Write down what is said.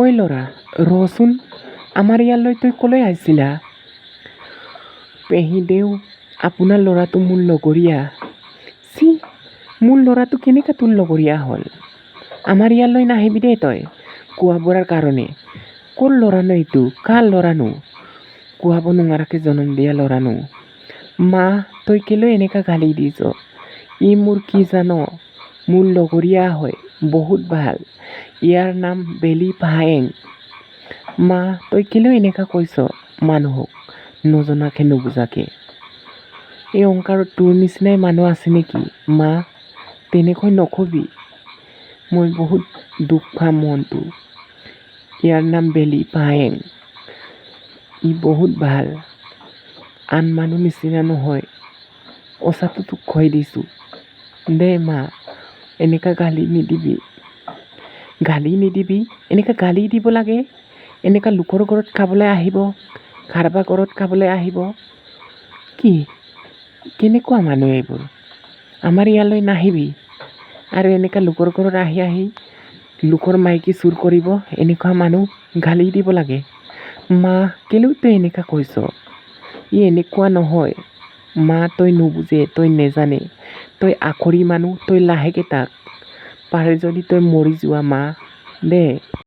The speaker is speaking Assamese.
ঐ ল'ৰা ৰচোন, আমাৰ ইয়ালৈ তই ক'লৈ আহিছিলা? পেহীদেউ, আপোনাৰ ল'ৰাটো মোৰ লগৰীয়া। চি, মোৰ ল'ৰাটো কেনেকৈ তোৰ লগৰীয়া হ'ল? আমাৰ ইয়ালৈ নাহিবি দেই তই কোৱাবোৰৰ কাৰণে। ক'ৰ ল'ৰানো এইটো? কাৰ ল'ৰানো? কোৱাব নোৱাৰাকৈ জনম দিয়া ল'ৰানো। মা, তই কেলৈ এনেকৈ গালি দিছ? ই মোৰ কি জান? মোৰ লগৰীয়া হয়, বহুত ভাল। ইয়াৰ নাম বেলি পাহায়েং। মা, তই কেলৈ এনেকৈ কৈছ মানুহক নজনাকৈ নুবুজাকৈ? এই অংকাৰত তোৰ নিচিনাই মানুহ আছে নেকি? মা, তেনেকৈ নকবি। মই বহুত দুখ পাম মনটো। ইয়াৰ নাম বেলি পাহায়েং। ই বহুত ভাল, আন মানুহ নিচিনা নহয়। অচাটো তোক কৈ দিছোঁ দে মা, এনেকৈ গালি নিদিবি। গালি নিদিবি? এনেকৈ গালি দিব লাগে? এনেকৈ লোকৰ ঘৰত খাবলৈ আহিব, কাৰোবাৰ ঘৰত খাবলৈ আহিব? কি কেনেকুৱা মানুহ এইবোৰ? আমাৰ ইয়ালৈ নাহিবি। আৰু এনেকৈ লোকৰ ঘৰত আহি লোকৰ মাইকী চুৰ কৰিব, এনেকুৱা মানুহ গালি দিব লাগে? মা, কেলৈ তই এনেকৈ কৈছ? ই এনেকুৱা নহয়। মা, তই নুবুজে, তই নেজানে। তই আখৰি মানুহ, তই লাহেকৈ তাক। পাৰে যদি তই মৰি যোৱা মা, দে।